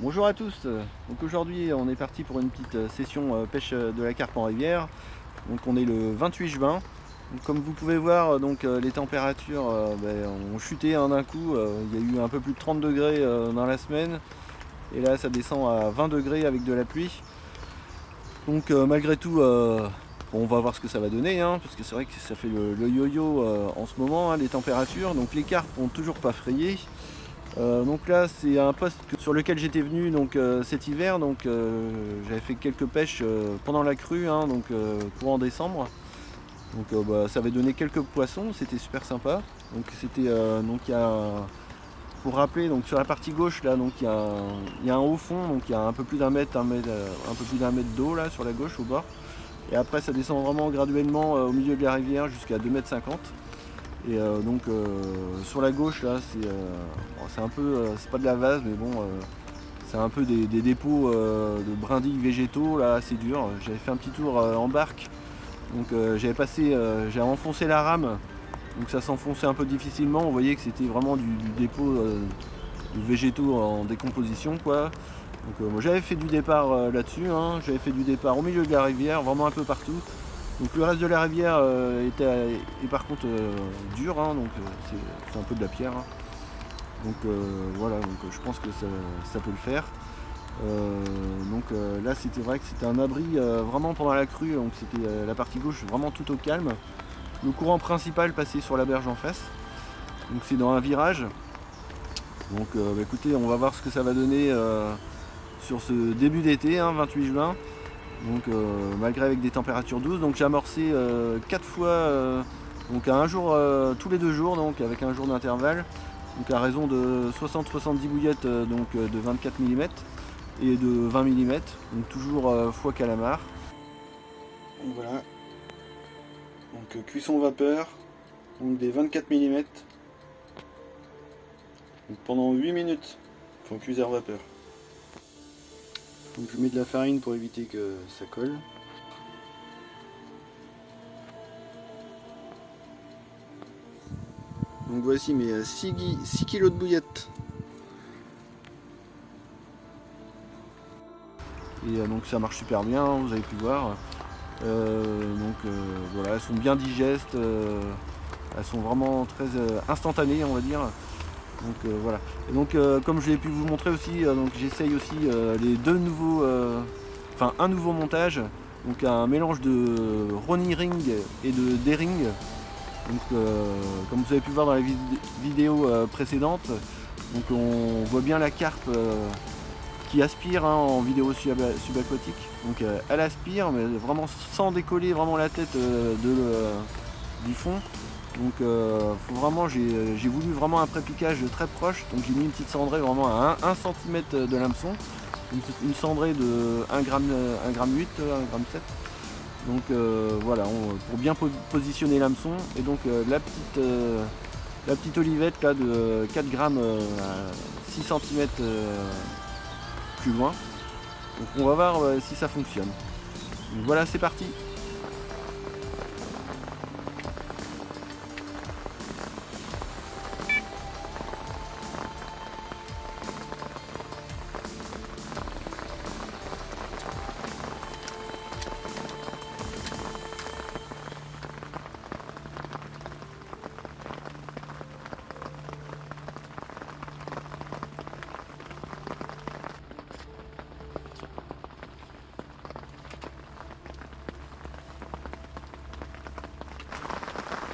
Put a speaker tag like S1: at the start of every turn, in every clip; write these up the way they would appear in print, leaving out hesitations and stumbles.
S1: Bonjour à tous, donc aujourd'hui on est parti pour une petite session pêche de la carpe en rivière. Donc on est le 28 juin. Donc, comme vous pouvez voir, les températures ont chuté d'un coup. Il y a eu un peu plus de 30 degrés dans la semaine. Et là ça descend à 20 degrés avec de la pluie. Donc malgré tout, on va voir ce que ça va donner, parce que c'est vrai que ça fait le yo-yo en ce moment, les températures. Donc les carpes n'ont toujours pas frayé. Donc là c'est un poste sur lequel j'étais venu cet hiver. J'avais fait quelques pêches pendant la crue, courant décembre. Ça avait donné quelques poissons, c'était super sympa. Donc c'était pour rappeler, donc sur la partie gauche là, il y a un haut fond, donc il y a un peu plus d'un mètre, un peu plus d'un mètre d'eau là sur la gauche au bord. Et après ça descend vraiment graduellement au milieu de la rivière jusqu'à 2,50 m. Et sur la gauche là, c'est un peu, c'est pas de la vase, mais bon, c'est un peu des dépôts de brindilles végétaux là, assez durs. J'avais fait un petit tour en barque, j'avais enfoncé la rame, donc ça s'enfonçait un peu difficilement. On voyait que c'était vraiment du dépôt de végétaux en décomposition quoi. Moi j'avais fait du départ là-dessus, j'avais fait du départ au milieu de la rivière, vraiment un peu partout. Donc le reste de la rivière est par contre dur, c'est un peu de la pierre. Voilà, je pense que ça peut le faire. Là c'était vrai que c'était un abri vraiment pendant la crue, donc c'était la partie gauche vraiment tout au calme. Le courant principal passait sur la berge en face, donc c'est dans un virage. Écoutez, on va voir ce que ça va donner sur ce début d'été, 28 juin. Malgré avec des températures douces, donc j'ai amorcé 4 fois, à un jour tous les 2 jours, donc avec un jour d'intervalle, donc à raison de 60-70 bouillettes de 24 mm et de 20 mm, donc toujours fois calamar. Donc voilà, donc cuisson vapeur, donc des 24 mm, donc pendant 8 minutes, en cuiseur vapeur. Donc je mets de la farine pour éviter que ça colle. Donc voici mes 6 kg de bouillettes. Et donc ça marche super bien, vous avez pu voir. Voilà, elles sont bien digestes, elles sont vraiment très instantanées on va dire. Voilà. Et comme je l'ai pu vous montrer aussi, j'essaye aussi les deux nouveaux, un nouveau montage, donc un mélange de Ronnie Ring et de D-Ring. Comme vous avez pu voir dans la vidéo précédente, on voit bien la carpe qui aspire en vidéo subaquatique. Elle aspire, mais vraiment sans décoller vraiment la tête du fond. Faut vraiment, j'ai voulu vraiment un pré-piquage très proche, donc j'ai mis une petite cendrée vraiment à 1 cm de l'hameçon, une cendrée de 1,8 g, 1,7 g. Voilà, pour bien positionner l'hameçon. Et la petite olivette là de 4 g à 6 cm plus loin. Donc on va voir si ça fonctionne. Donc voilà, c'est parti.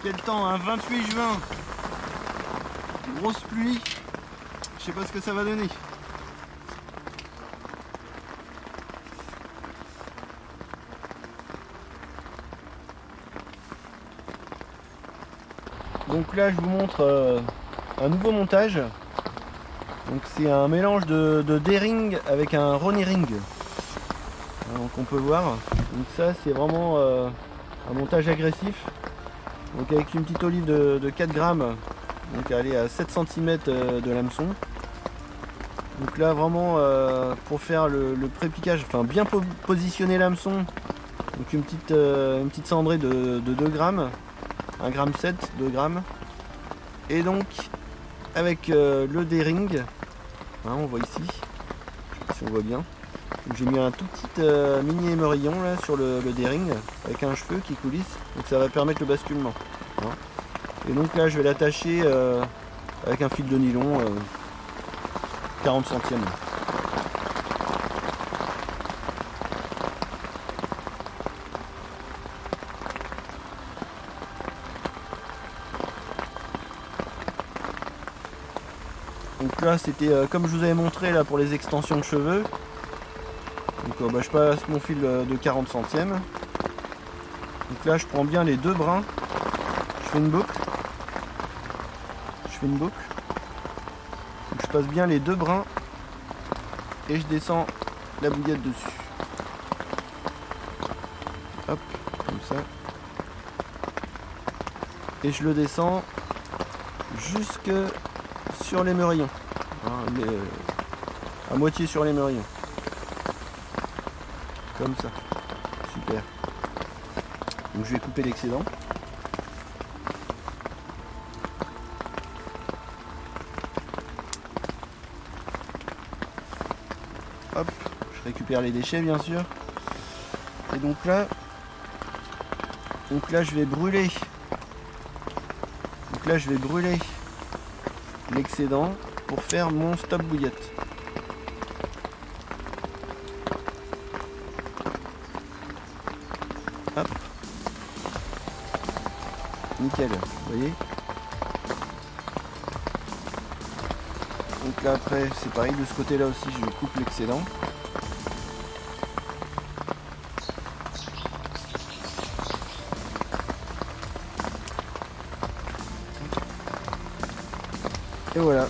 S1: Quel temps, 28 juin, grosse pluie, je sais pas ce que ça va donner. Donc là je vous montre un nouveau montage. Donc c'est un mélange de D-Ring avec un Ronnie Ring. Donc on peut voir. Donc ça c'est vraiment un montage agressif. Donc avec une petite olive de 4 grammes, donc elle est à 7 cm de l'hameçon. Donc là vraiment pour faire le pré-piquage, bien positionner l'hameçon, donc une petite cendrée de 2 grammes, 1,7 g, 2 grammes. Et donc avec le D-Ring, on voit ici, je sais si on voit bien. J'ai mis un tout petit mini émerillon là sur le D-ring avec un cheveu qui coulisse, donc ça va permettre le basculement. Hein. Et donc là je vais l'attacher avec un fil de nylon 40 centièmes. Donc là c'était comme je vous avais montré là pour les extensions de cheveux. Donc je passe mon fil de 40 centièmes. Donc là je prends bien les deux brins, je fais une boucle. Donc je passe bien les deux brins et je descends la bouillette dessus. Hop, comme ça. Et je le descends jusque sur l'émerillon. Hein, à moitié sur l'émerillon. Comme ça. Super. Donc je vais couper l'excédent. Hop, je récupère les déchets bien sûr. Et donc là je vais brûler. Donc là je vais brûler l'excédent pour faire mon stop bouillette. Hop. Nickel, vous voyez. Donc là après c'est pareil, de ce côté là aussi je coupe l'excédent. Et voilà,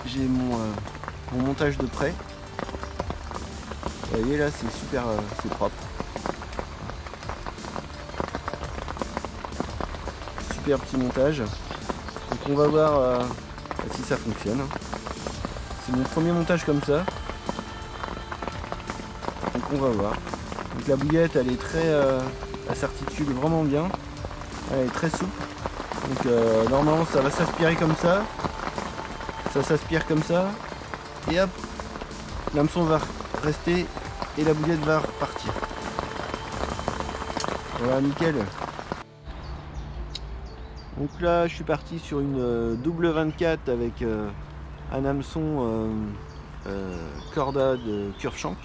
S1: j'ai mon montage de prêt. Vous voyez là c'est super, c'est propre. Super petit montage. Donc on va voir si ça fonctionne. C'est mon premier montage comme ça. Donc on va voir. Donc la bouillette elle est très, elle s'articule vraiment bien. Elle est très souple. Donc normalement ça va s'aspirer comme ça. Ça s'aspire comme ça. Et hop, l'hameçon va rester et la bouillette va repartir. Voilà, nickel. Donc là je suis parti sur une double 24 avec un hameçon Corda de Curveshank.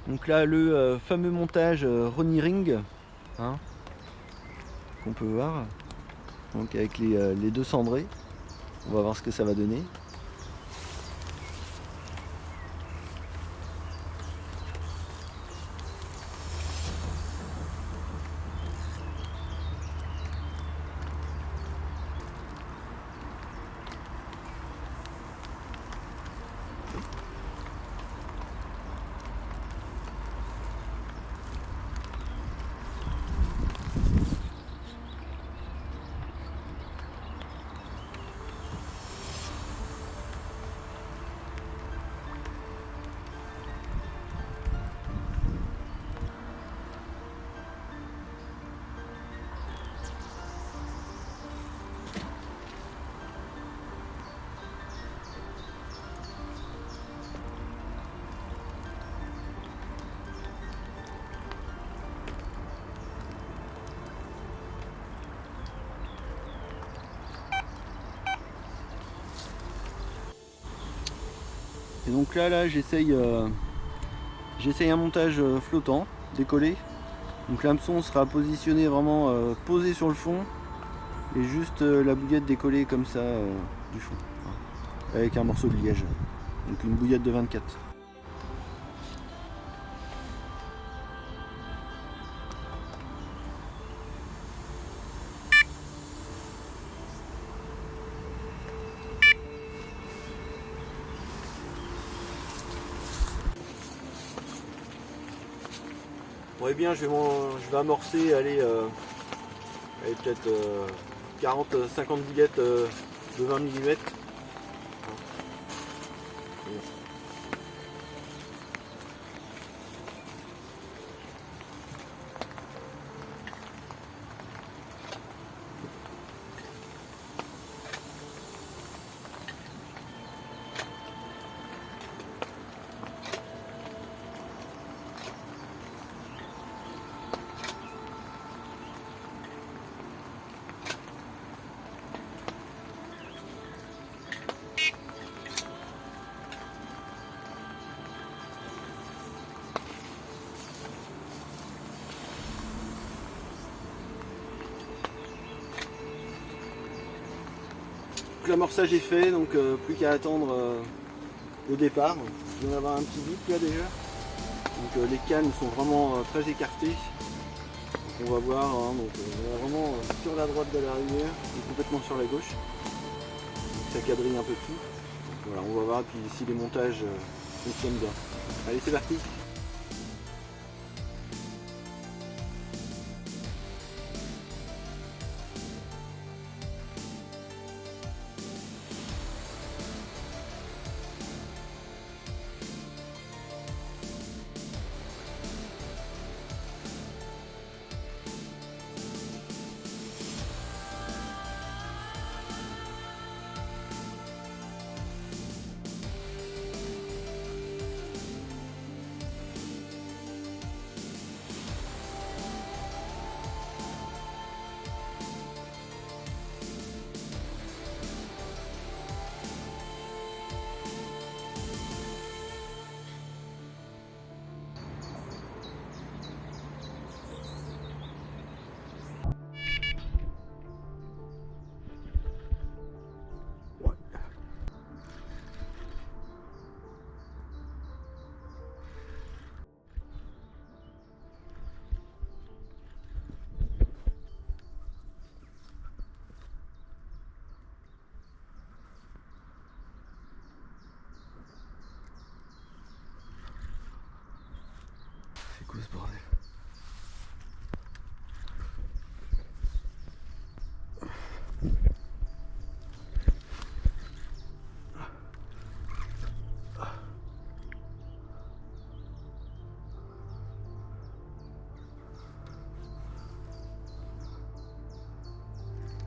S1: Donc là le fameux montage Ronnie Ring, hein, qu'on peut voir, donc avec les deux cendrés. On va voir ce que ça va donner. Et donc là j'essaye un montage flottant, décollé. Donc l'hameçon sera positionné vraiment posé sur le fond et juste la bouillette décollée comme ça du fond, avec un morceau de liège. Donc une bouillette de 24. Bon, eh bien, je vais amorcer, allez, peut-être 40-50 billettes de 20 mm. L'amorçage est fait, donc plus qu'à attendre le départ. Je viens d'avoir un petit bip là déjà. Donc les cannes sont vraiment très écartées. Donc, on va voir, hein, donc, on est vraiment sur la droite de la rivière et complètement sur la gauche. Donc, ça quadrille un peu tout. Donc, voilà, on va voir puis si les montages fonctionnent bien. Allez, c'est parti. C'est quoi ce bordel?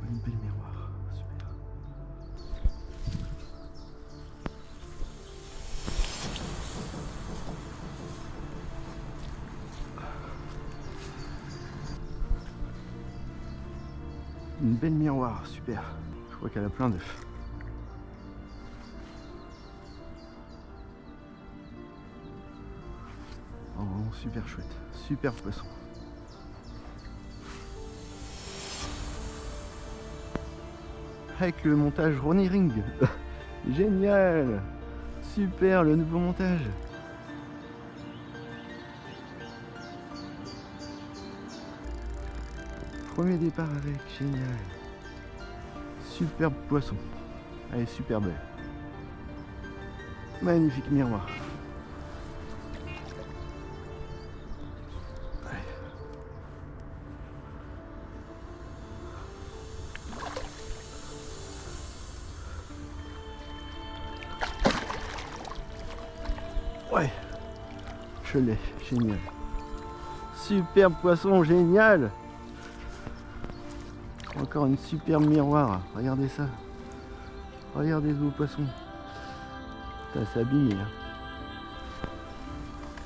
S1: Une belle miroir, super. Une belle miroir, super. Je crois qu'elle a plein d'œufs. Oh, vraiment super chouette, super poisson. Avec le montage Ronnie Ring. Génial. Super, le nouveau montage. Premier départ avec, génial. Superbe poisson. Elle est super belle. Magnifique miroir. Ouais, je l'ai, génial. Superbe poisson, génial. Encore une superbe miroir, regardez ça. Regardez ce beau poisson. Ça s'est abîmé là.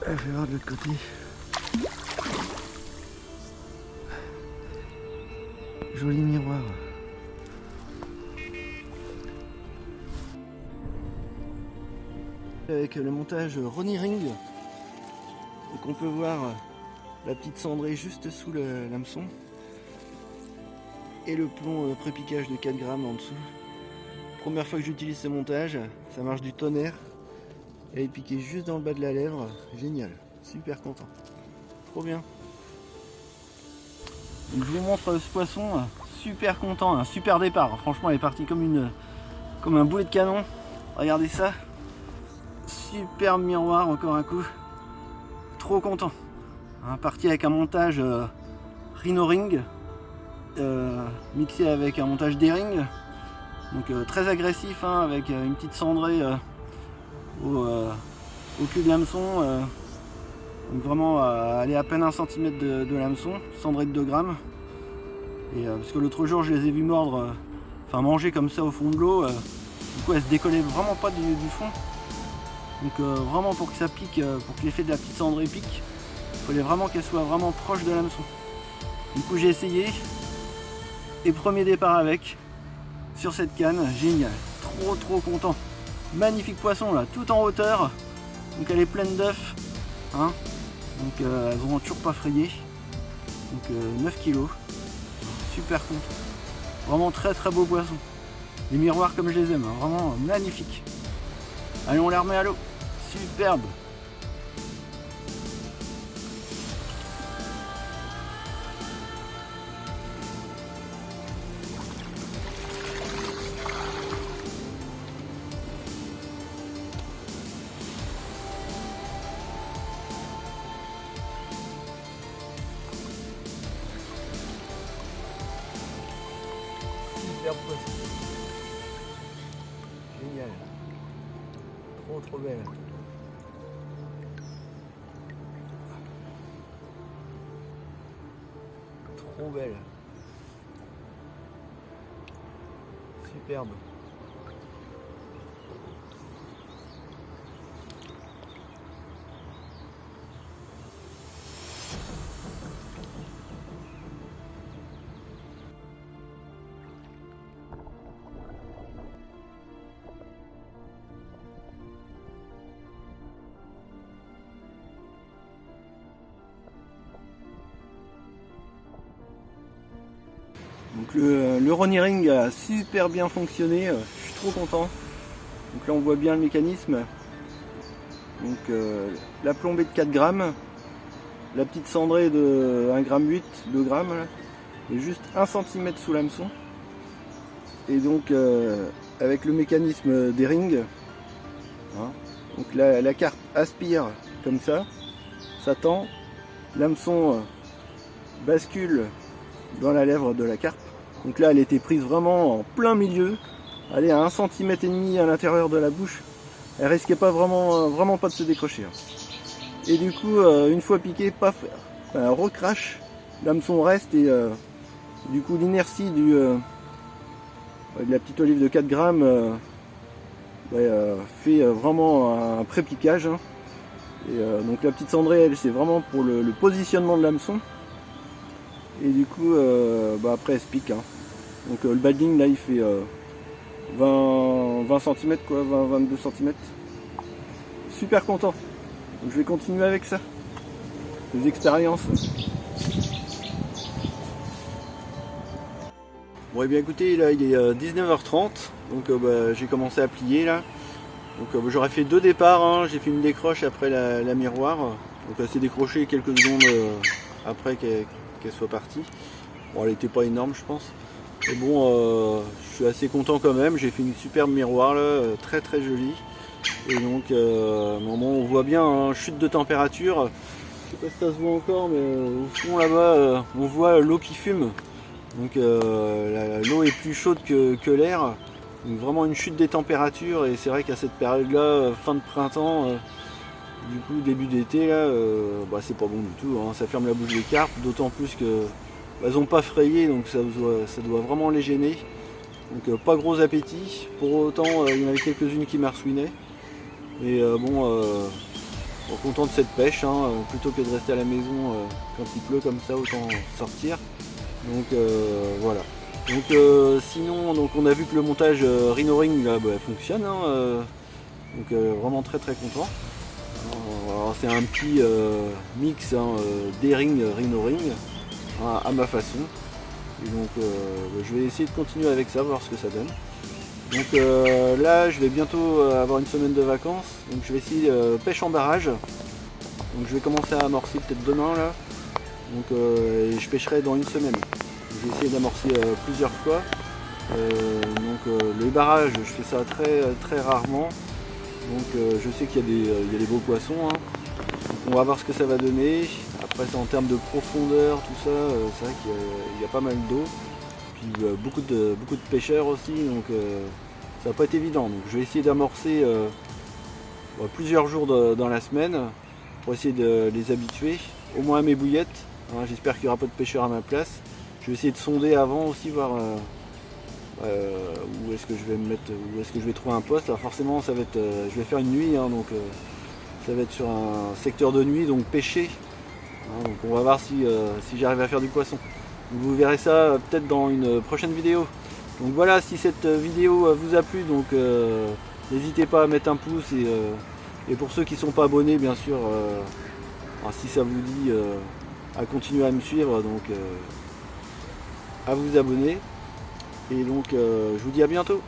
S1: Je vais voir de l'autre côté. Joli miroir. Avec le montage Ronnie Ring, donc on peut voir la petite cendrée juste sous l'hameçon et le plomb pré-piquage de 4 grammes en dessous. Première fois que j'utilise ce montage, ça marche du tonnerre. Elle est piquée juste dans le bas de la lèvre, génial, super content, trop bien. Donc je vous montre ce poisson, super content, un super départ, franchement elle est partie comme un boulet de canon, regardez ça. Super miroir, encore un coup, trop content. Parti avec un montage Rhino Ring mixé avec un montage D-Ring, donc très agressif, hein, avec une petite cendrée au cul de l'hameçon, donc vraiment aller à peine 1 cm de l'hameçon, cendrée de 2 grammes. Et parce que l'autre jour je les ai vus mordre, enfin manger comme ça au fond de l'eau, du coup elles se décollaient vraiment pas du fond. Donc vraiment pour que ça pique, pour que l'effet de la petite cendrée pique, il fallait vraiment qu'elle soit vraiment proche de l'hameçon. Du coup j'ai essayé, et premier départ avec, sur cette canne, génial, trop content. Magnifique poisson là, tout en hauteur, donc elle est pleine d'œufs, hein, donc elles n'auront toujours pas frayé, donc 9 kg, super content, vraiment très beau poisson. Les miroirs comme je les aime, hein, vraiment magnifique. Allez, on les remet à l'eau, superbe. Super poisson. Génial. Trop belle. Trop belle. Superbe. Donc le Ronnie Ring a super bien fonctionné, je suis trop content. Donc là on voit bien le mécanisme. Donc la plombée de 4 grammes, la petite cendrée de 1,8 g, 2 grammes, là, et juste 1 cm sous l'hameçon. Et donc avec le mécanisme des rings, hein, donc la carpe aspire comme ça tend, l'hameçon bascule dans la lèvre de la carpe. Donc là elle était prise vraiment en plein milieu, elle est à 1,5 cm à l'intérieur de la bouche, elle risquait pas vraiment pas de se décrocher. Et du coup une fois piqué, paf, elle recrache, l'hameçon reste et du coup l'inertie de la petite olive de 4 grammes fait vraiment un pré-piquage. Et donc la petite cendrée elle c'est vraiment pour le positionnement de l'hameçon. Et du coup après elle se pique, hein. Donc le badding là il fait 20 cm quoi, 22 cm. Super content. Donc je vais continuer avec ça. Des expériences. Bon et bien écoutez, là il est 19h30, donc j'ai commencé à plier là. Donc j'aurais fait 2 départs, hein. J'ai fait une décroche après la miroir. Donc elle s'est décrochée quelques secondes après qu'elle soit partie. Bon elle était pas énorme je pense. Mais bon je suis assez content quand même, j'ai fait une superbe miroir là, très jolie. Et donc moment on voit bien, hein, chute de température. Je sais pas si ça se voit encore, mais au fond là-bas on voit l'eau qui fume. Donc l'eau est plus chaude que l'air. Donc vraiment une chute des températures, et c'est vrai qu'à cette période là, fin de printemps, du coup début d'été là, c'est pas bon du tout, hein. Ça ferme la bouche des carpes, d'autant plus que elles n'ont pas frayé, donc ça doit vraiment les gêner. Donc pas gros appétit, pour autant il y en avait quelques-unes qui marsouinaient. Et content de cette pêche, hein, plutôt que de rester à la maison quand il pleut comme ça, autant sortir. Donc voilà. Donc sinon donc on a vu que le montage Rhino Ring là, fonctionne, hein, donc vraiment très content. Alors c'est un petit mix, hein, D-Ring, Rhino Ring, hein, à ma façon. Et donc je vais essayer de continuer avec ça, voir ce que ça donne. Donc là je vais bientôt avoir une semaine de vacances, donc je vais essayer pêche en barrage. Donc je vais commencer à amorcer peut-être demain là. Donc et je pêcherai dans une semaine. Je vais essayer d'amorcer plusieurs fois. Les barrages, je fais ça très rarement. Donc je sais qu'il y a des beaux poissons, hein. Donc, on va voir ce que ça va donner. Après Après en termes de profondeur, tout ça, c'est vrai qu'il y a pas mal d'eau. Puis beaucoup de pêcheurs aussi, donc ça va pas être évident. Donc je vais essayer d'amorcer plusieurs jours dans la semaine pour essayer de les habituer, au moins à mes bouillettes. Hein, j'espère qu'il n'y aura pas de pêcheurs à ma place. Je vais essayer de sonder avant aussi, voir où est-ce que je vais me mettre, où est-ce que je vais trouver un poste. Alors forcément ça va être, je vais faire une nuit, hein, donc ça va être sur un secteur de nuit, donc pêcher. Hein, donc on va voir si j'arrive à faire du poisson. Donc vous verrez ça peut-être dans une prochaine vidéo. Donc voilà, si cette vidéo vous a plu, donc n'hésitez pas à mettre un pouce et pour ceux qui ne sont pas abonnés, bien sûr, si ça vous dit à continuer à me suivre, donc à vous abonner. Et donc je vous dis à bientôt.